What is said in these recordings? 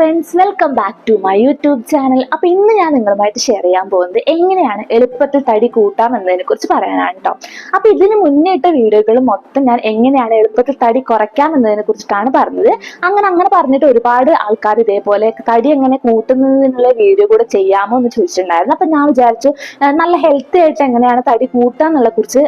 Friends, welcome back to my YouTube channel. അപ്പോൾ ഇന്ന് ഞാൻ നിങ്ങളുമായിട്ട് ഷെയർ ചെയ്യാൻ പോകുന്നത് എങ്ങനെയാണ് എളുപ്പത്തിൽ തടി കൂട്ടാം എന്നതിനെ കുറിച്ച് പറയാനാണ് കേട്ടോ. അപ്പോൾ ഇതിന് മുന്നേ ഇട്ട വീഡിയോകൾ മൊത്തം ഞാൻ എങ്ങനെയാണ് എളുപ്പത്തിൽ തടി കുറയ്ക്കാം എന്നതിനെ കുറിച്ചിട്ടാണ് പറഞ്ഞത്. അങ്ങനെ പറഞ്ഞിട്ട് ഒരുപാട് ആൾക്കാർ ഇതേപോലെ തടി എങ്ങനെ കൂട്ടുന്നതിനുള്ള വീഡിയോ കൂടെ ചെയ്യാമോ എന്ന് ചോദിച്ചിട്ടുണ്ടായിരുന്നു. അപ്പം ഞാൻ വിചാരിച്ചു നല്ല ഹെൽത്തി ആയിട്ട് എങ്ങനെയാണ് തടി കൂട്ടാന്നുള്ള കുറിച്ച്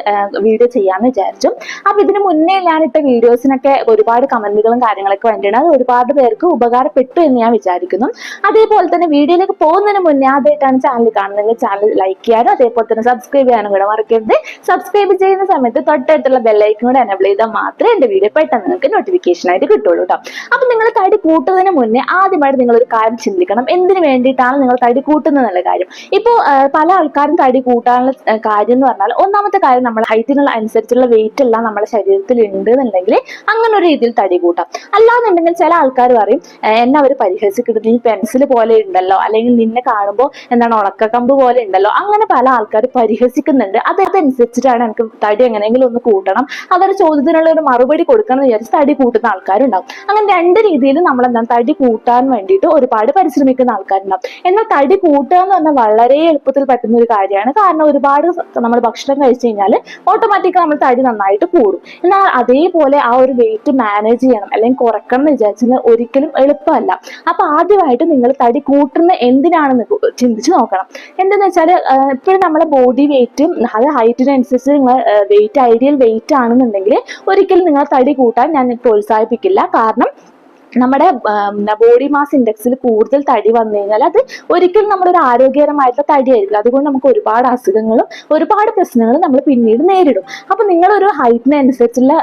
വീഡിയോ ചെയ്യാമെന്ന് വിചാരിച്ചു. അപ്പോൾ ഇതിന് മുന്നേ ഞാൻ ഇട്ട വീഡിയോസിനൊക്കെ ഒരുപാട് കമന്റുകളും കാര്യങ്ങളൊക്കെ വേണ്ടിയാണ്. അത് ഒരുപാട് പേർക്ക് ഉപകാരപ്പെട്ടു എന്ന് ഞാൻ വിചാരിക്കുന്നു. അതേപോലെ തന്നെ വീഡിയോയിലേക്ക് പോകുന്നതിന് മുന്നേ ആദ്യമായിട്ടാണ് ചാനൽ കാണുന്നതെങ്കിൽ ചാനൽ ലൈക്ക് ചെയ്യാനും അതേപോലെ തന്നെ സബ്സ്ക്രൈബ് ചെയ്യാനും കൂടെ മറക്കരുത്. സബ്സ്ക്രൈബ് ചെയ്യുന്ന സമയത്ത് തൊട്ടടുത്തുള്ള ബെല്ലൈക്കൺ കൂടെ എനേബിൾ ചെയ്താൽ മാത്രമേ എൻ്റെ വീഡിയോ പെട്ടെന്ന് നിങ്ങൾക്ക് നോട്ടിഫിക്കേഷൻ ആയിട്ട് കിട്ടുള്ളൂ കേട്ടോ. അപ്പം നിങ്ങൾ തടി കൂട്ടുന്നതിന് മുന്നേ ആദ്യമായിട്ട് നിങ്ങൾ ഒരു കാര്യം ചിന്തിക്കണം, എന്തിനു വേണ്ടിയിട്ടാണ് നിങ്ങൾ തടി കൂട്ടുന്നത് എന്നുള്ള കാര്യം. ഇപ്പോൾ പല ആൾക്കാരും തടി കൂട്ടാനുള്ള കാര്യം എന്ന് പറഞ്ഞാൽ ഒന്നാമത്തെ കാര്യം നമ്മൾ ഹൈറ്റിനുള്ള അനുസരിച്ചുള്ള വെയിറ്റ് എല്ലാം നമ്മുടെ ശരീരത്തിൽ ഉണ്ട് എന്നുണ്ടെങ്കിൽ അങ്ങനെ ഒരു രീതിയിൽ തടി കൂട്ടാം. അല്ലാന്നുണ്ടെങ്കിൽ ചില ആൾക്കാർ പറയും എന്നെ അവർ പരിഹസിക്കുന്നത് നീ പെൻസിൽ പോലെ ഉണ്ടല്ലോ, അല്ലെങ്കിൽ നിന്നെ കാണുമ്പോൾ എന്താണ് ഉണക്കക്കമ്പ് പോലെ ഉണ്ടല്ലോ, അങ്ങനെ പല ആൾക്കാർ പരിഹസിക്കുന്നുണ്ട്. അതനുസരിച്ചിട്ടാണ് എനിക്ക് തടി എങ്ങനെയെങ്കിലും ഒന്ന് കൂട്ടണം, അവരുടെ ചോദ്യത്തിനുള്ള ഒരു മറുപടി കൊടുക്കണം എന്ന് വിചാരിച്ച് തടി കൂട്ടുന്ന ആൾക്കാരുണ്ടാവും. അങ്ങനെ രണ്ട് രീതിയിൽ നമ്മൾ എന്താണ് തടി കൂട്ടാൻ വേണ്ടിയിട്ട് ഒരുപാട് പരിശ്രമിക്കുന്ന ആൾക്കാരുണ്ടാവും. എന്നാൽ തടി കൂട്ടുക എന്ന് പറഞ്ഞാൽ വളരെ എളുപ്പത്തിൽ പറ്റുന്ന ഒരു കാര്യമാണ്. കാരണം ഒരുപാട് നമ്മൾ ഭക്ഷണം കഴിച്ചു കഴിഞ്ഞാൽ ഓട്ടോമാറ്റിക് നമ്മൾ തടി നന്നായിട്ട് കൂടും. എന്നാൽ അതേപോലെ ആ ഒരു വെയിറ്റ് മാനേജ് ചെയ്യണം അല്ലെങ്കിൽ കുറക്കണം എന്ന് വിചാരിച്ചാൽ ഒരിക്കലും എളുപ്പമല്ല. അപ്പൊ ആദ്യമായിട്ട് നിങ്ങൾ തടി കൂട്ടുന്ന എന്തിനാണെന്ന് ചിന്തിച്ച് നോക്കണം. എന്താന്ന് വെച്ചാൽ ഇപ്പോഴും നമ്മളെ ബോഡി വെയിറ്റും അത് ഹൈറ്റിനനുസരിച്ച് നിങ്ങൾ വെയിറ്റ് ഐഡിയൽ വെയിറ്റ് ആണെന്നുണ്ടെങ്കിൽ ഒരിക്കലും നിങ്ങൾ തടി കൂട്ടാൻ ഞാൻ പ്രോത്സാഹിപ്പിക്കില്ല. കാരണം നമ്മുടെ ബോഡി മാസ് ഇൻഡെക്സിൽ കൂടുതൽ തടി വന്നു കഴിഞ്ഞാൽ അത് ഒരിക്കലും നമ്മുടെ ഒരു ആരോഗ്യകരമായിട്ടുള്ള തടി ആയിരിക്കും. അതുകൊണ്ട് നമുക്ക് ഒരുപാട് അസുഖങ്ങളും ഒരുപാട് പ്രശ്നങ്ങളും നമ്മൾ പിന്നീട് നേരിടും. അപ്പൊ നിങ്ങളൊരു ഹൈറ്റിനനുസരിച്ചുള്ള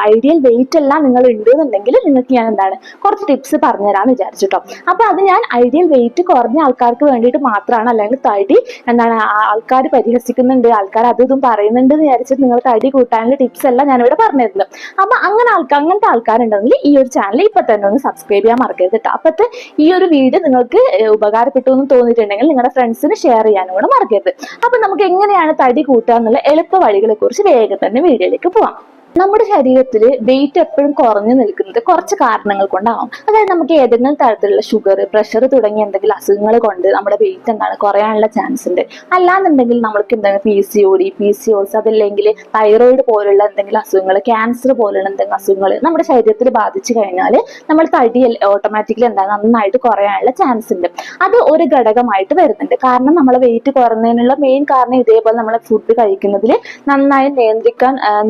ഐഡിയൽ വെയിറ്റ് എല്ലാം നിങ്ങൾ ഉണ്ട് എന്നുണ്ടെങ്കിൽ നിങ്ങൾക്ക് ഞാൻ എന്താണ് കുറച്ച് ടിപ്സ് പറഞ്ഞുതരാമെന്ന് വിചാരിച്ചിട്ടോ. അപ്പൊ അത് ഞാൻ ഐഡിയൽ വെയിറ്റ് കുറഞ്ഞ ആൾക്കാർക്ക് വേണ്ടിയിട്ട് മാത്രമാണ്, അല്ലെങ്കിൽ തടി എന്താണ് ആൾക്കാർ പരിഹസിക്കുന്നുണ്ട്, ആൾക്കാർ അതും ഇതും പറയുന്നുണ്ട് എന്ന് വിചാരിച്ചിട്ട് നിങ്ങൾ തടി കൂട്ടാനുള്ള ടിപ്സ് എല്ലാം ഞാനിവിടെ പറഞ്ഞിരുന്നു. അപ്പൊ അങ്ങനത്തെ ആൾക്കാരുണ്ടെങ്കിൽ ഈ ഒരു ചാനൽ ഇപ്പൊ തന്നെ ഒന്ന് സബ്സ്ക്രൈബ് ചെയ്യാൻ മറക്കരുത് കേട്ടോ. അപ്പത്തെ ഈ ഒരു വീഡിയോ നിങ്ങൾക്ക് ഉപകാരപ്പെട്ടു എന്ന് തോന്നിയിട്ടുണ്ടെങ്കിൽ നിങ്ങളുടെ ഫ്രണ്ട്സിന് ഷെയർ ചെയ്യാനും കൂടെ മറക്കരുത്. അപ്പൊ നമുക്ക് എങ്ങനെയാണ് തടി കൂട്ടുക എന്നുള്ള എളുപ്പ വഴികളെ കുറിച്ച് വേഗം തന്നെ വീഡിയോയിലേക്ക് പോവാം. നമ്മുടെ ശരീരത്തിൽ വെയിറ്റ് എപ്പോഴും കുറഞ്ഞു നിൽക്കുന്നത് കുറച്ച് കാരണങ്ങൾ കൊണ്ടാവും. അതായത് നമുക്ക് ഏതെങ്കിലും തരത്തിലുള്ള ഷുഗർ, പ്രഷർ തുടങ്ങിയ എന്തെങ്കിലും അസുഖങ്ങൾ കൊണ്ട് നമ്മുടെ വെയിറ്റ് എന്താണ് കുറയാനുള്ള ചാൻസ് ഉണ്ട്. അല്ലാന്നുണ്ടെങ്കിൽ നമുക്ക് എന്താണ് PCOD, PCOS, അതല്ലെങ്കിൽ തൈറോയിഡ് പോലുള്ള എന്തെങ്കിലും അസുഖങ്ങൾ, ക്യാൻസർ പോലുള്ള എന്തെങ്കിലും അസുഖങ്ങൾ നമ്മുടെ ശരീരത്തിൽ ബാധിച്ചു കഴിഞ്ഞാൽ നമ്മൾ തടി ഓട്ടോമാറ്റിക്കലി എന്താണ് നന്നായിട്ട് കുറയാനുള്ള ചാൻസ് ഉണ്ട്. അത് ഒരു ഘടകമായിട്ട് വരുന്നുണ്ട്. കാരണം നമ്മളെ വെയിറ്റ് കുറയുന്നതിനുള്ള മെയിൻ കാരണം ഇതേപോലെ നമ്മളെ ഫുഡ് കഴിക്കുന്നതിൽ നന്നായി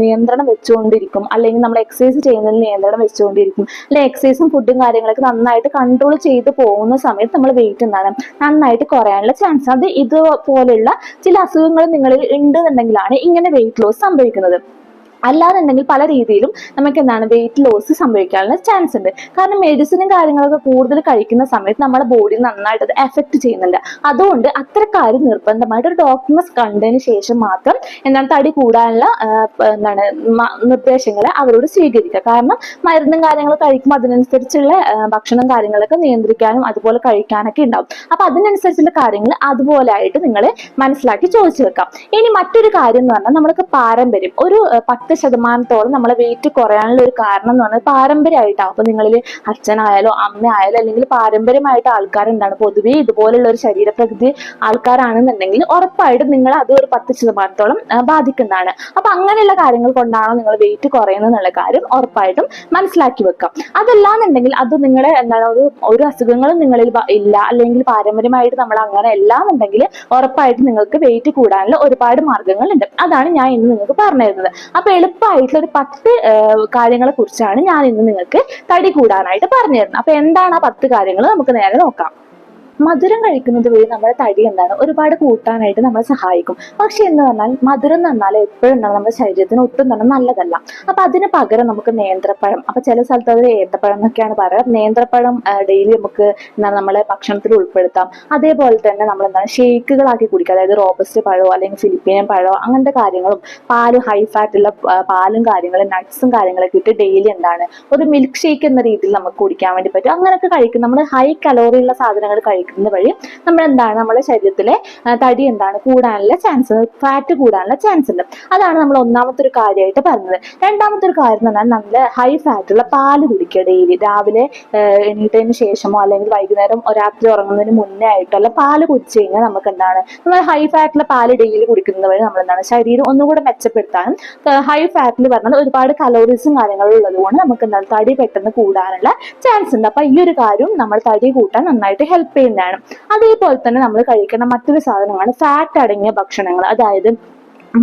നിയന്ത്രണം വെച്ചുകൊണ്ടിരിക്കും, അല്ലെങ്കിൽ നമ്മൾ എക്സസൈസ് ചെയ്യുന്നതിൽ നിയന്ത്രണം വെച്ചുകൊണ്ടിരിക്കും, അല്ലെങ്കിൽ എക്സസൈസും ഫുഡും കാര്യങ്ങളൊക്കെ നന്നായിട്ട് കൺട്രോൾ ചെയ്ത് പോകുന്ന സമയത്ത് നമ്മൾ വെയിറ്റ് എന്താണ് നന്നായിട്ട് കുറയാനുള്ള ചാൻസ്. അത് ഇതുപോലുള്ള ചില അസുഖങ്ങൾ നിങ്ങളിൽ ഉണ്ടെന്നുണ്ടെങ്കിലാണ് ഇങ്ങനെ വെയിറ്റ് ലോസ് സംഭവിക്കുന്നത്. അല്ലാന്നുണ്ടെങ്കിൽ പല രീതിയിലും നമുക്ക് എന്താണ് വെയിറ്റ് ലോസ് സംഭവിക്കാനുള്ള ചാൻസ് ഉണ്ട്. കാരണം മെഡിസിനും കാര്യങ്ങളൊക്കെ കൂടുതൽ കഴിക്കുന്ന സമയത്ത് നമ്മുടെ ബോഡി നന്നായിട്ട് അത് എഫക്ട് ചെയ്യുന്നുണ്ട്. അതുകൊണ്ട് അത്തരക്കാർ നിർബന്ധമായിട്ട് ഒരു ഡോക്ടറിനെ കണ്ടതിന് ശേഷം മാത്രം എന്താണ് തടി കൂടാനുള്ള നിർദ്ദേശങ്ങൾ അവരോട് സ്വീകരിക്കുക. കാരണം മരുന്നും കാര്യങ്ങൾ കഴിക്കുമ്പോൾ അതിനനുസരിച്ചുള്ള ഭക്ഷണം കാര്യങ്ങളൊക്കെ നിയന്ത്രിക്കാനും അതുപോലെ കഴിക്കാനൊക്കെ ഉണ്ടാവും. അപ്പൊ അതിനനുസരിച്ചുള്ള കാര്യങ്ങൾ അതുപോലെ ആയിട്ട് നിങ്ങൾ മനസ്സിലാക്കി ചോദിച്ചു വെക്കാം. ഇനി മറ്റൊരു കാര്യം എന്ന് പറഞ്ഞാൽ നമ്മൾക്ക് പാരമ്പര്യം ഒരു 10% നമ്മളെ വെയിറ്റ് കുറയാനുള്ള ഒരു കാരണം എന്ന് പറഞ്ഞാൽ പാരമ്പര്യമായിട്ടാണ്. അപ്പൊ നിങ്ങളിൽ അച്ഛനായാലോ അമ്മയായാലോ അല്ലെങ്കിൽ പാരമ്പര്യമായിട്ട് ആൾക്കാരുണ്ടാണ് പൊതുവേ ഇതുപോലുള്ള ഒരു ശരീരപ്രകൃതി ആൾക്കാരാണെന്നുണ്ടെങ്കിൽ ഉറപ്പായിട്ടും നിങ്ങൾ അത് ഒരു 10% ബാധിക്കുന്നതാണ്. അപ്പൊ അങ്ങനെയുള്ള കാര്യങ്ങൾ കൊണ്ടാണോ നിങ്ങൾ വെയിറ്റ് കുറയുന്നത് എന്നുള്ള കാര്യം ഉറപ്പായിട്ടും മനസ്സിലാക്കി വെക്കാം. അതല്ലാന്നുണ്ടെങ്കിൽ അത് നിങ്ങളെ എന്താണ് ഒരു അസുഖങ്ങളും നിങ്ങളിൽ ഇല്ല, അല്ലെങ്കിൽ പാരമ്പര്യമായിട്ട് നമ്മൾ അങ്ങനെ അല്ലാന്നുണ്ടെങ്കിൽ ഉറപ്പായിട്ടും നിങ്ങൾക്ക് വെയിറ്റ് കൂടാനുള്ള ഒരുപാട് മാർഗങ്ങളുണ്ട്. അതാണ് ഞാൻ ഇന്ന് നിങ്ങൾക്ക് പറഞ്ഞു തരുന്നത്. അപ്പൊ എളുപ്പമായിട്ടുള്ള ഒരു 10 കാര്യങ്ങളെ കുറിച്ചാണ് ഞാൻ ഇന്ന് നിങ്ങൾക്ക് തടി കൂടാനായിട്ട് പറഞ്ഞു തരുന്നത്. അപ്പൊ എന്താണ് ആ 10 കാര്യങ്ങൾ നമുക്ക് നേരെ നോക്കാം. മധുരം കഴിക്കുന്നത് വഴി നമ്മുടെ തടി എന്താണ് ഒരുപാട് കൂട്ടാനായിട്ട് നമ്മളെ സഹായിക്കും. പക്ഷെ എന്ന് പറഞ്ഞാൽ മധുരം എന്ന് പറഞ്ഞാൽ എപ്പോഴും എന്താണ് നമ്മുടെ ശരീരത്തിന് ഒട്ടും തന്നെ നല്ലതല്ല. അപ്പൊ അതിന് പകരം നമുക്ക് നേന്ത്രപ്പഴം, അപ്പൊ ചില സ്ഥലത്ത് അത് ഏത്തപ്പഴം എന്നൊക്കെയാണ് പറയുക, നേന്ത്രപ്പഴം ഡെയിലി നമുക്ക് എന്താണ് നമ്മളെ ഭക്ഷണത്തിൽ ഉൾപ്പെടുത്താം. അതേപോലെ തന്നെ നമ്മൾ എന്താണ് ഷേക്കുകളാക്കി കുടിക്കുക. അതായത് റോബസ്റ്റ് പഴമോ അല്ലെങ്കിൽ ഫിലിപ്പീനിയൻ പഴമോ അങ്ങനത്തെ കാര്യങ്ങളും പാലും ഹൈ ഫാറ്റുള്ള പാലും കാര്യങ്ങളും നട്ട്സും കാര്യങ്ങളൊക്കെ ഇട്ട് ഡെയിലി എന്താണ് ഒരു മിൽക്ക് ഷേക്ക് എന്ന രീതിയിൽ നമുക്ക് കുടിക്കാൻ വേണ്ടി പറ്റും. അങ്ങനെയൊക്കെ കഴിക്കും. നമ്മൾ ഹൈ കലോറി ഉള്ള സാധനങ്ങൾ കഴിക്കും കഴിക്കുന്നത് വഴി നമ്മൾ എന്താണ് നമ്മുടെ ശരീരത്തിലെ തടി എന്താണ് കൂടാനുള്ള ചാൻസ്, ഫാറ്റ് കൂടാനുള്ള ചാൻസ് ഉണ്ട്. അതാണ് നമ്മൾ ഒന്നാമത്തെ ഒരു കാര്യമായിട്ട് പറഞ്ഞത്. രണ്ടാമത്തെ ഒരു കാര്യം എന്ന് പറഞ്ഞാൽ നല്ല ഹൈ ഫാറ്റുള്ള പാല് കുടിക്കുക ഡെയിലി. രാവിലെ എണീറ്റതിന് ശേഷമോ അല്ലെങ്കിൽ വൈകുന്നേരം രാത്രി ഉറങ്ങുന്നതിന് മുന്നേ ആയിട്ടല്ല പാല് കുടിച്ചു കഴിഞ്ഞാൽ നമുക്ക് എന്താണ് നമ്മൾ ഹൈ ഫാറ്റിലെ പാല് ഡെയിലി കുടിക്കുന്നത് വഴി നമ്മൾ എന്താണ് ശരീരം ഒന്നുകൂടെ മെച്ചപ്പെടുത്താനും, ഹൈ ഫാറ്റിൽ പറഞ്ഞാൽ ഒരുപാട് കലോറീസും കാര്യങ്ങളും ഉള്ളത് കൊണ്ട് നമുക്ക് എന്താണ് തടി പെട്ടെന്ന് കൂടാനുള്ള ചാൻസ് ഉണ്ട്. അപ്പൊ ഈ ഒരു കാര്യം നമ്മൾ തടി കൂട്ടാൻ നന്നായിട്ട് ഹെൽപ്പ് ചെയ്യുന്നതാണ്. അതേപോലെ തന്നെ നമ്മൾ കഴിക്കുന്ന മറ്റൊരു സാധനമാണ് ഫാറ്റ് അടങ്ങിയ ഭക്ഷണങ്ങൾ. അതായത്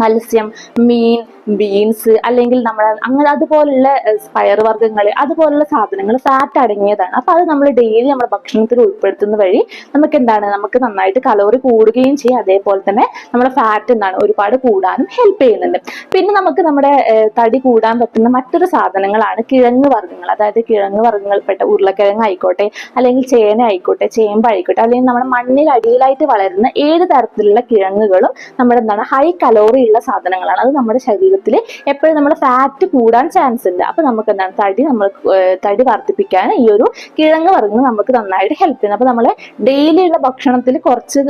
മത്സ്യം, മീൻ, ബീൻസ് അല്ലെങ്കിൽ നമ്മൾ അങ്ങനെ അതുപോലുള്ള പയറുവർഗ്ഗങ്ങൾ, അതുപോലുള്ള സാധനങ്ങൾ ഫാറ്റ് അടങ്ങിയതാണ്. അപ്പൊ അത് നമ്മൾ ഡെയിലി നമ്മുടെ ഭക്ഷണത്തിൽ ഉൾപ്പെടുത്തുന്ന വഴി നമുക്ക് എന്താണ് നമുക്ക് നന്നായിട്ട് കലോറി കൂടുകയും ചെയ്യും. അതേപോലെ തന്നെ നമ്മുടെ ഫാറ്റ് എന്താണ് ഒരുപാട് കൂടാനും ഹെൽപ്പ് ചെയ്യുന്നുണ്ട്. പിന്നെ നമുക്ക് നമ്മുടെ തടി കൂടാൻ പറ്റുന്ന മറ്റൊരു സാധനങ്ങളാണ് കിഴങ്ങ് വർഗ്ഗങ്ങൾ. അതായത് കിഴങ്ങ് വർഗ്ഗങ്ങൾപ്പെട്ട ഉരുളക്കിഴങ്ങ് ആയിക്കോട്ടെ, അല്ലെങ്കിൽ ചേന ആയിക്കോട്ടെ, ചേമ്പ് ആയിക്കോട്ടെ, അല്ലെങ്കിൽ നമ്മുടെ മണ്ണിൽ അടിയിലായിട്ട് വളരുന്ന ഏത് തരത്തിലുള്ള കിഴങ്ങുകളും നമ്മുടെ എന്താണ് ഹൈ കലോറി ഉള്ള സാധനങ്ങളാണ്. അത് നമ്മുടെ ശരീരത്തിൽ എപ്പോഴും നമ്മുടെ ഫാറ്റ് കൂടാൻ ചാൻസ് ഉണ്ട്. അപ്പൊ നമുക്ക് എന്താണ് തടി വർദ്ധിപ്പിക്കാൻ ഈ ഒരു കിഴങ്ങ് വർഗ്ഗങ്ങൾ നമുക്ക് നന്നായിട്ട് ഹെൽപ്പ് ചെയ്യുന്നത്. അപ്പൊ നമ്മളെ ഡെയിലി ഉള്ള ഭക്ഷണത്തിൽ കുറച്ച്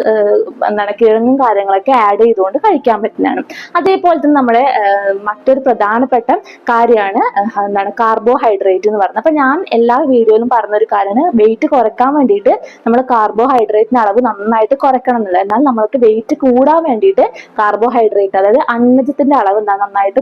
എന്താണ് കിഴങ്ങും കാര്യങ്ങളൊക്കെ ആഡ് ചെയ്തുകൊണ്ട് കഴിക്കാൻ പറ്റുന്നതാണ്. അതേപോലെ തന്നെ നമ്മുടെ മറ്റൊരു പ്രധാനപ്പെട്ട കാര്യമാണ് എന്താണ് കാർബോഹൈഡ്രേറ്റ് എന്ന് പറയുന്നത്. അപ്പൊ ഞാൻ എല്ലാ വീഡിയോയിലും പറഞ്ഞൊരു കാര്യമാണ് വെയിറ്റ് കുറയ്ക്കാൻ വേണ്ടിയിട്ട് നമ്മൾ കാർബോഹൈഡ്രേറ്റിന്റെ അളവ് നന്നായിട്ട് കുറയ്ക്കണം എന്നുള്ളത്. എന്നാൽ നമ്മൾക്ക് വെയിറ്റ് കൂടാൻ വേണ്ടിയിട്ട് കാർബോഹൈഡ്രേറ്റ് അതായത് അന്നജത്തിന്റെ അളവ് നന്നായിട്ട്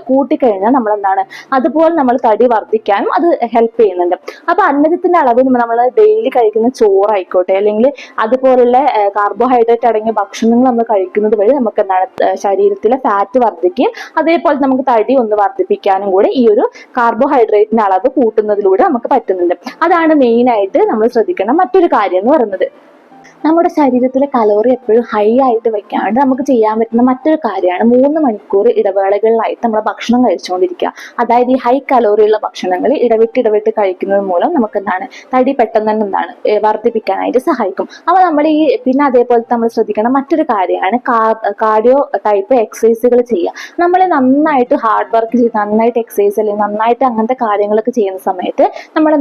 കൂട്ടിക്കഴിഞ്ഞാൽ നമ്മൾ എന്താണ് അതുപോലെ നമ്മൾ തടി വർദ്ധിക്കാനും അത് ഹെൽപ്പ് ചെയ്യുന്നുണ്ട്. അപ്പൊ അന്നജത്തിന്റെ അളവ് നമ്മൾ ഡെയിലി കഴിക്കുന്ന ചോറായിക്കോട്ടെ അല്ലെങ്കിൽ അതുപോലുള്ള കാർബോഹൈഡ്രേറ്റ് അടങ്ങിയ ഭക്ഷണങ്ങൾ നമ്മൾ കഴിക്കുന്നത് വഴി നമുക്ക് എന്താണ് ശരീരത്തിലെ ഫാറ്റ് വർദ്ധിക്കും. അതേപോലെ നമുക്ക് തടി ഒന്ന് വർദ്ധിപ്പിക്കാനും കൂടെ ഈ ഒരു കാർബോഹൈഡ്രേറ്റിന്റെ അളവ് കൂട്ടുന്നതിലൂടെ നമുക്ക് പറ്റുന്നുണ്ട്. അതാണ് മെയിൻ ആയിട്ട് നമ്മൾ ശ്രദ്ധിക്കണം മറ്റൊരു കാര്യം എന്ന് പറയുന്നത്. നമ്മുടെ ശരീരത്തിലെ കലോറി എപ്പോഴും ഹൈ ആയിട്ട് വെക്കാണ്ട് നമുക്ക് ചെയ്യാൻ പറ്റുന്ന മറ്റൊരു കാര്യമാണ് 3 മണിക്കൂർ ഇടവേളകളിലായിട്ട് നമ്മൾ ഭക്ഷണം കഴിച്ചുകൊണ്ടിരിക്കുക. അതായത് ഈ ഹൈ കലോറി ഉള്ള ഭക്ഷണങ്ങൾ ഇടവിട്ട് കഴിക്കുന്നത് മൂലം നമുക്ക് എന്താണ് തടി പെട്ടെന്ന് തന്നെ എന്താണ് വർദ്ധിപ്പിക്കാനായിട്ട് സഹായിക്കും. അപ്പൊ നമ്മൾ ഈ പിന്നെ അതേപോലെ നമ്മൾ ശ്രദ്ധിക്കണം മറ്റൊരു കാര്യമാണ് കാർഡിയോ ടൈപ്പ് എക്സസൈസുകൾ ചെയ്യുക. നമ്മൾ നന്നായിട്ട് ഹാർഡ് വർക്ക് ചെയ്ത് നന്നായിട്ട് എക്സസൈസ് അല്ലെങ്കിൽ നന്നായിട്ട് അങ്ങനത്തെ കാര്യങ്ങളൊക്കെ ചെയ്യുന്ന സമയത്ത് നമ്മുടെ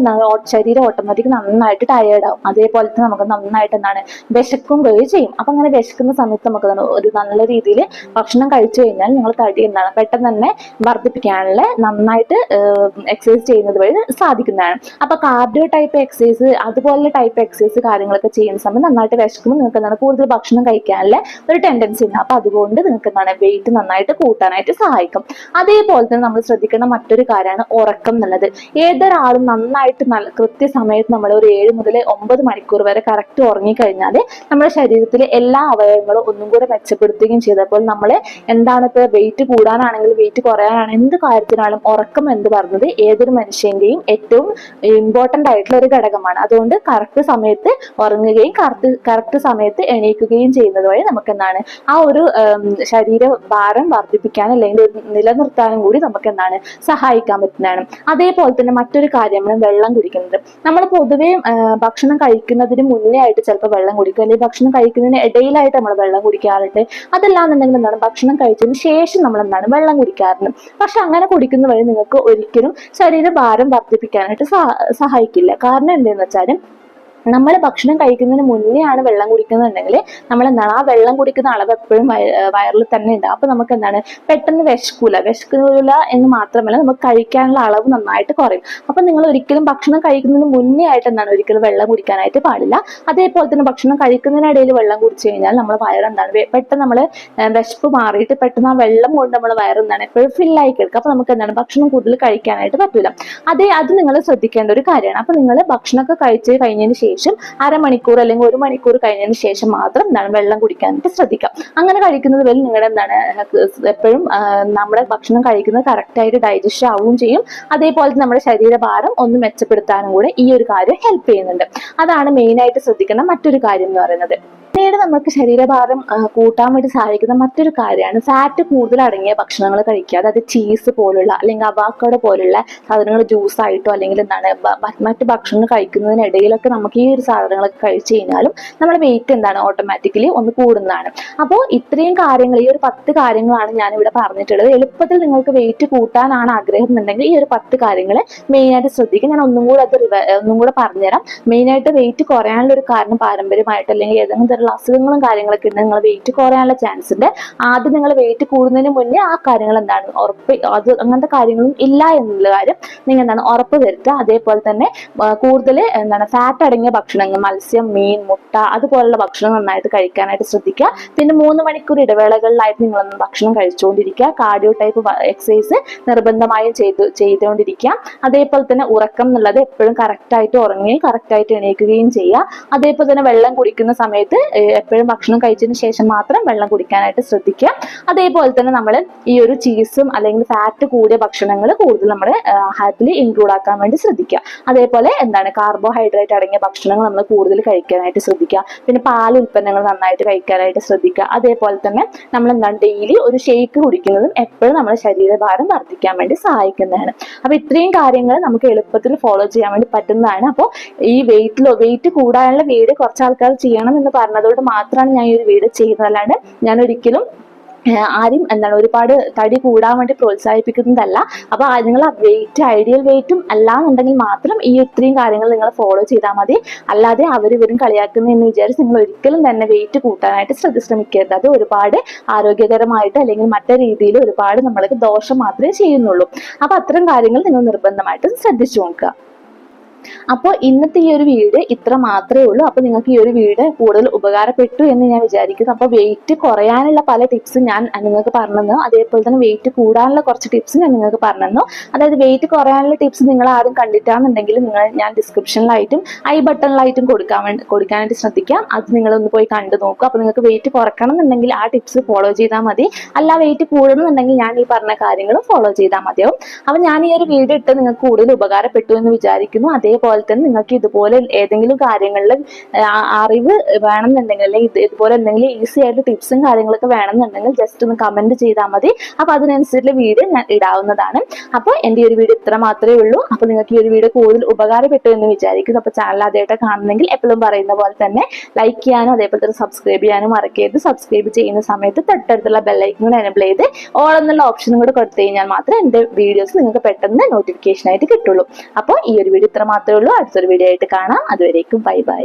ശരീരം ഓട്ടോമാറ്റിക് നന്നായിട്ട് ടയേർഡ് ആവും. അതേപോലെ തന്നെ നമുക്ക് നന്നായിട്ട് എന്താണ് വിശക്കുകയും ചെയ്യും. അപ്പൊ അങ്ങനെ വിശക്കുന്ന സമയത്ത് നമുക്ക് ഒരു നല്ല രീതിയിൽ ഭക്ഷണം കഴിച്ചു കഴിഞ്ഞാൽ നിങ്ങൾ തടി എന്താണ് പെട്ടെന്ന് തന്നെ വർദ്ധിപ്പിക്കാനുള്ള നന്നായിട്ട് എക്സസൈസ് ചെയ്യുന്നത് വഴി സാധിക്കുന്നതാണ്. അപ്പൊ കാർഡിയോ ടൈപ്പ് എക്സസൈസ് അതുപോലെ ടൈപ്പ് എക്സസൈസ് കാര്യങ്ങളൊക്കെ ചെയ്യുന്ന സമയത്ത് നന്നായിട്ട് വിശക്കുമ്പോൾ നിങ്ങൾക്ക് എന്താണ് കൂടുതൽ ഭക്ഷണം കഴിക്കാനുള്ള ഒരു ടെൻഡൻസി ഉണ്ട്. അപ്പൊ അതുകൊണ്ട് നിങ്ങൾക്ക് എന്താണ് വെയിറ്റ് നന്നായിട്ട് കൂട്ടാനായിട്ട് സഹായിക്കും. അതേപോലെ തന്നെ നമ്മൾ ശ്രദ്ധിക്കേണ്ട മറ്റൊരു കാര്യമാണ് ഉറക്കം എന്നുള്ളത്. ഏതൊരാളും നന്നായിട്ട് കൃത്യസമയത്ത് നമ്മൾ ഒരു 7 മുതൽ 9 മണിക്കൂർ വരെ കറക്റ്റ് ഉറങ്ങിക്കഴിഞ്ഞാൽ നമ്മുടെ ശരീരത്തിലെ എല്ലാ അവയവങ്ങളും ഒന്നും കൂടെ മെച്ചപ്പെടുത്തുകയും ചെയ്തപ്പോൾ നമ്മളെ എന്താണ് ഇപ്പൊ വെയിറ്റ് കൂടാനാണെങ്കിലും വെയിറ്റ് കുറയാനാണെങ്കിലും എന്ത് കാര്യത്തിനാണെങ്കിലും ഉറക്കം എന്ന് പറയുന്നത് ഏതൊരു മനുഷ്യന്റെയും ഏറ്റവും ഇമ്പോർട്ടന്റ് ആയിട്ടുള്ള ഒരു ഘടകമാണ്. അതുകൊണ്ട് കറക്റ്റ് സമയത്ത് ഉറങ്ങുകയും കറക്റ്റ് സമയത്ത് എണീക്കുകയും ചെയ്യുന്നത് വഴി നമുക്ക് എന്താണ് ആ ഒരു ശരീര ഭാരം വർദ്ധിപ്പിക്കാൻ അല്ലെങ്കിൽ നിലനിർത്താനും കൂടി നമുക്ക് എന്താണ് സഹായിക്കാൻ പറ്റുന്നതാണ്. അതേപോലെ തന്നെ മറ്റൊരു കാര്യമാണ് വെള്ളം കുടിക്കുന്നത്. നമ്മൾ പൊതുവെ ഭക്ഷണം കഴിക്കുന്നതിന് മുന്നേ ആയിട്ട് ചിലപ്പോൾ വെള്ളം കുടിക്കുക അല്ലെങ്കിൽ ഭക്ഷണം കഴിക്കുന്നതിന് ഇടയിലായിട്ട് നമ്മൾ വെള്ളം കുടിക്കാറുണ്ട്. അതല്ലാന്നുണ്ടെങ്കിൽ എന്താണ് ഭക്ഷണം കഴിച്ചതിന് ശേഷം നമ്മൾ എന്താണ് വെള്ളം കുടിക്കാറുണ്ട്. പക്ഷെ അങ്ങനെ കുടിക്കുന്ന വഴി നിങ്ങൾക്ക് ഒരിക്കലും ശരീരഭാരം വർദ്ധിപ്പിക്കാനായിട്ട് സഹായിക്കില്ല. കാരണം എന്താണെന്ന് വെച്ചാൽ നമ്മൾ ഭക്ഷണം കഴിക്കുന്നതിന് മുന്നേ ആണ് വെള്ളം കുടിക്കുന്നുണ്ടെങ്കിൽ നമ്മൾ എന്താണ് ആ വെള്ളം കുടിക്കുന്ന അളവ് എപ്പോഴും വയറിൽ തന്നെ ഉണ്ട്. അപ്പൊ നമുക്ക് എന്താണ് പെട്ടെന്ന് വിശക്കൂല എന്ന് മാത്രമല്ല നമുക്ക് കഴിക്കാനുള്ള അളവ് നന്നായിട്ട് കുറയും. അപ്പൊ നിങ്ങൾ ഒരിക്കലും ഭക്ഷണം കഴിക്കുന്നതിന് മുന്നേ ആയിട്ട് എന്താണ് ഒരിക്കലും വെള്ളം കുടിക്കാനായിട്ട് പാടില്ല. അതേപോലെ തന്നെ ഭക്ഷണം കഴിക്കുന്നതിനിടയിൽ വെള്ളം കുടിച്ചു കഴിഞ്ഞാൽ നമ്മളെ വയറെന്താണ് പെട്ടെന്ന് നമ്മൾ വിശപ്പ് മാറിയിട്ട് പെട്ടെന്ന് ആ വെള്ളം കൊണ്ട് നമ്മളെ വയറെന്താണ് എപ്പോഴും ഫില്ലായി കിടക്കുക. അപ്പൊ നമുക്ക് എന്താണ് ഭക്ഷണം കൂടുതൽ കഴിക്കാനായിട്ട് പറ്റൂല. അത് നിങ്ങൾ ശ്രദ്ധിക്കേണ്ട ഒരു കാര്യമാണ്. അപ്പൊ നിങ്ങൾ ഭക്ഷണമൊക്കെ കഴിച്ച് കഴിഞ്ഞതിന് ശേഷം അരമണിക്കൂർ അല്ലെങ്കിൽ 1 മണിക്കൂർ കഴിഞ്ഞതിന് ശേഷം മാത്രം എന്താണ് വെള്ളം കുടിക്കാനായിട്ട് ശ്രദ്ധിക്കാം. അങ്ങനെ കഴിക്കുന്നത് വഴി നിങ്ങളുടെ എന്താണ് എപ്പോഴും നമ്മുടെ ഭക്ഷണം കഴിക്കുന്നത് കറക്റ്റ് ആയിട്ട് ഡൈജസ്റ്റ് ആവുകയും ചെയ്യും. അതേപോലെ നമ്മുടെ ശരീരഭാരം ഒന്ന് മെച്ചപ്പെടുത്താനും കൂടെ ഈ ഒരു കാര്യം ഹെൽപ്പ് ചെയ്യുന്നുണ്ട്. അതാണ് മെയിൻ ആയിട്ട് ശ്രദ്ധിക്കുന്ന മറ്റൊരു കാര്യം എന്ന് പറയുന്നത്. പിന്നീട് നമുക്ക് ശരീരഭാരം കൂട്ടാൻ വേണ്ടി സഹായിക്കുന്ന മറ്റൊരു കാര്യമാണ് ഫാറ്റ് കൂടുതൽ അടങ്ങിയ ഭക്ഷണങ്ങൾ കഴിക്കുക. അതായത് ചീസ് പോലുള്ള അല്ലെങ്കിൽ അവാക്കാഡോ പോലുള്ള സാധനങ്ങൾ ജ്യൂസ് ആയിട്ടോ അല്ലെങ്കിൽ എന്താണ് മറ്റു ഭക്ഷണങ്ങൾ കഴിക്കുന്നതിനിടയിലൊക്കെ നമുക്ക് ഈ ഈ ഒരു സാധനങ്ങളൊക്കെ കഴിച്ചു കഴിഞ്ഞാലും നമ്മുടെ വെയിറ്റ് എന്താണ് ഓട്ടോമാറ്റിക്കലി ഒന്ന് കൂടുന്നതാണ്. അപ്പോൾ ഇത്രയും കാര്യങ്ങൾ, ഈ ഒരു 10 കാര്യങ്ങളാണ് ഞാൻ ഇവിടെ പറഞ്ഞിട്ടുള്ളത്. എളുപ്പത്തിൽ നിങ്ങൾക്ക് വെയിറ്റ് കൂട്ടാനാണ് ആഗ്രഹം എന്നുണ്ടെങ്കിൽ ഈ ഒരു 10 കാര്യങ്ങൾ മെയിനായിട്ട് ശ്രദ്ധിക്കുക. ഞാൻ ഒന്നും കൂടെ പറഞ്ഞുതരാം. മെയിനായിട്ട് വെയിറ്റ് കുറയാനുള്ള ഒരു കാരണം പാരമ്പര്യമായിട്ട് അല്ലെങ്കിൽ ഏതെങ്കിലും തരത്തിലുള്ള അസുഖങ്ങളും കാര്യങ്ങളൊക്കെ ഉണ്ട്, നിങ്ങൾ വെയിറ്റ് കുറയാനുള്ള ചാൻസ് ഉണ്ട്. ആദ്യം നിങ്ങൾ വെയിറ്റ് കൂടുന്നതിന് മുന്നേ ആ കാര്യങ്ങൾ എന്താണ് അങ്ങനത്തെ കാര്യങ്ങളും ഇല്ല എന്നുള്ള കാര്യം നിങ്ങൾ എന്താണ് ഉറപ്പ് വരുത്തുക. അതേപോലെ തന്നെ കൂടുതൽ എന്താണ് ഫാറ്റ് അടങ്ങിയ ഭക്ഷണങ്ങൾ, മത്സ്യം, മീൻ, മുട്ട അതുപോലുള്ള ഭക്ഷണം നന്നായിട്ട് കഴിക്കാനായിട്ട് ശ്രദ്ധിക്കുക. പിന്നെ 3 മണിക്കൂർ ഇടവേളകളിലായിട്ട് നിങ്ങൾ ഭക്ഷണം കഴിച്ചുകൊണ്ടിരിക്കുക. കാർഡിയോ ടൈപ്പ് എക്സസൈസ് നിർബന്ധമായും ചെയ്തുകൊണ്ടിരിക്കുക. അതേപോലെ തന്നെ ഉറക്കം എന്നുള്ളത് എപ്പോഴും കറക്റ്റായിട്ട് ഉറങ്ങുകയും കറക്റ്റായിട്ട് എണീക്കുകയും ചെയ്യുക. അതേപോലെ തന്നെ വെള്ളം കുടിക്കുന്ന സമയത്ത് എപ്പോഴും ഭക്ഷണം കഴിച്ചതിന് ശേഷം മാത്രം വെള്ളം കുടിക്കാനായിട്ട് ശ്രദ്ധിക്കുക. അതേപോലെ തന്നെ നമ്മൾ ഈ ഒരു ചീസും അല്ലെങ്കിൽ ഫാറ്റ് കൂടിയ ഭക്ഷണങ്ങൾ കൂടുതൽ നമ്മുടെ ആഹാരത്തിൽ ഇൻക്ലൂഡ് ആക്കാൻ വേണ്ടി ശ്രദ്ധിക്കുക. അതേപോലെ എന്താണ് കാർബോഹൈഡ്രേറ്റ് അടങ്ങിയ ഭക്ഷണങ്ങൾ നമ്മൾ കൂടുതൽ കഴിക്കാനായിട്ട് ശ്രദ്ധിക്കുക. പിന്നെ പാൽ ഉൽപ്പന്നങ്ങൾ നന്നായിട്ട് കഴിക്കാനായിട്ട് ശ്രദ്ധിക്കുക. അതേപോലെ തന്നെ നമ്മൾ എന്താണ് ഡെയിലി ഒരു ഷേക്ക് കുടിക്കുന്നതും എപ്പോഴും നമ്മുടെ ശരീരഭാരം വർദ്ധിക്കാൻ വേണ്ടി സഹായിക്കുന്നതാണ്. അപ്പൊ ഇത്രയും കാര്യങ്ങൾ നമുക്ക് എളുപ്പത്തിൽ ഫോളോ ചെയ്യാൻ വേണ്ടി പറ്റുന്നതാണ്. അപ്പോൾ ഈ വെയിറ്റ് കൂടാനുള്ള വീഡിയോ കുറച്ച് ആൾക്കാർ ചെയ്യണം എന്ന് പറഞ്ഞതുകൊണ്ട് മാത്രമാണ് ഞാൻ ഈ ഒരു വീഡിയോ ചെയ്യുന്നത്. അല്ലാണ്ട് ഞാൻ ഒരിക്കലും ആരും എന്താണ് ഒരുപാട് തടി കൂടാൻ വേണ്ടി പ്രോത്സാഹിപ്പിക്കുന്നതല്ല. അപ്പൊ നിങ്ങൾ ഐഡിയൽ വെയിറ്റും അല്ലാന്നുണ്ടെങ്കിൽ മാത്രം ഈ ഇത്രയും കാര്യങ്ങൾ നിങ്ങൾ ഫോളോ ചെയ്താൽ മതി. അല്ലാതെ ഇവരും കളിയാക്കുന്നതെന്ന് വിചാരിച്ച് നിങ്ങൾ ഒരിക്കലും തന്നെ വെയിറ്റ് കൂട്ടാനായിട്ട് ശ്രമിക്കരുത്. അത് ഒരുപാട് ആരോഗ്യകരമായിട്ട് അല്ലെങ്കിൽ മറ്റേ രീതിയിൽ ഒരുപാട് നമ്മൾക്ക് ദോഷം മാത്രമേ ചെയ്യുന്നുള്ളൂ. അപ്പൊ അത്തരം കാര്യങ്ങൾ നിങ്ങൾ നിർബന്ധമായിട്ട് ശ്രദ്ധിച്ചു നോക്കുക. അപ്പോൾ ഇന്നത്തെ ഈ ഒരു വീഡിയോ ഇത്ര മാത്രമേ ഉള്ളൂ. അപ്പോൾ നിങ്ങൾക്ക് ഈ ഒരു വീഡിയോ കൂടുതൽ ഉപകാരപ്പെട്ടു എന്ന് ഞാൻ വിചാരിക്കുന്നു. അപ്പോൾ വെയിറ്റ് കുറയാനുള്ള പല ടിപ്സ് ഞാൻ നിങ്ങൾക്ക് പറഞ്ഞു, അതേപോലെ തന്നെ വെയിറ്റ് കൂടാനുള്ള കുറച്ച് ടിപ്സ് ഞാൻ നിങ്ങൾക്ക് പറഞ്ഞു. അതായത് വെയിറ്റ് കുറയാനുള്ള ടിപ്സ് നിങ്ങൾ ആരും കണ്ടിട്ടാണെന്നുണ്ടെങ്കിൽ ഞാൻ ഡിസ്ക്രിപ്ഷനിലായിട്ടും ഐ ബട്ടണിലായിട്ടും കൊടുക്കാനായിട്ട് ശ്രദ്ധിക്കാം. അത് നിങ്ങളൊന്ന് പോയി കണ്ടു നോക്കുക. അപ്പോൾ നിങ്ങൾക്ക് വെയിറ്റ് കുറക്കണം എന്നുണ്ടെങ്കിൽ ആ ടിപ്സ് ഫോളോ ചെയ്താൽ മതി. അല്ല വെയിറ്റ് കൂടണമെന്നുണ്ടെങ്കിൽ ഞാൻ ഈ പറഞ്ഞ കാര്യങ്ങളും ഫോളോ ചെയ്താൽ മതിയാവും. അപ്പോൾ ഞാൻ ഈ ഒരു വീഡിയോ ഇട്ട് നിങ്ങൾക്ക് കൂടുതൽ ഉപകാരപ്പെട്ടു എന്ന് വിചാരിക്കുന്നു. അതേപോലെ തന്നെ നിങ്ങൾക്ക് ഇതുപോലെ ഏതെങ്കിലും കാര്യങ്ങളിൽ അറിവ് വേണമെന്നുണ്ടെങ്കിൽ അല്ലെങ്കിൽ ഇതുപോലെ എന്തെങ്കിലും ഈസി ആയിട്ട് ടിപ്സും കാര്യങ്ങളൊക്കെ വേണമെന്നുണ്ടെങ്കിൽ ജസ്റ്റ് ഒന്ന് കമന്റ് ചെയ്താൽ മതി. അപ്പൊ അതിനനുസരിച്ചുള്ള വീഡിയോ ഞാൻ ഇടാവുന്നതാണ്. അപ്പോൾ എൻ്റെ ഈ ഒരു വീഡിയോ ഇത്ര മാത്രമേ ഉള്ളൂ. അപ്പൊ നിങ്ങൾക്ക് ഈ ഒരു വീഡിയോ കൂടുതൽ ഉപകാരപ്പെട്ടു എന്ന് വിചാരിക്കുന്നു. അപ്പൊ ചാനൽ ആദ്യമായിട്ട് കാണുന്നെങ്കിൽ എപ്പോഴും പറയുന്ന പോലെ തന്നെ ലൈക്ക് ചെയ്യാനും അതേപോലെ തന്നെ സബ്സ്ക്രൈബ് ചെയ്യാനും മറക്കരുത്. സബ്സ്ക്രൈബ് ചെയ്യുന്ന സമയത്ത് തൊട്ടടുത്തുള്ള ബെല്ലൈക്കൺ കൂടെ എനേബിൾ ചെയ്ത് ഓൾ എന്നുള്ള ഓപ്ഷനും കൂടെ കൊടുത്തു കഴിഞ്ഞാൽ മാത്രമേ എൻ്റെ വീഡിയോസ് നിങ്ങൾക്ക് പെട്ടെന്ന് നോട്ടിഫിക്കേഷൻ ആയിട്ട് കിട്ടുള്ളൂ. അപ്പോൾ ഈ ഒരു വീഡിയോ ഇത്ര മാത്രമേ ഉള്ളൂ. അടുത്തൊരു വീഡിയോ ആയിട്ട് കാണാം. അതുവരേക്കും ബൈ ബൈ.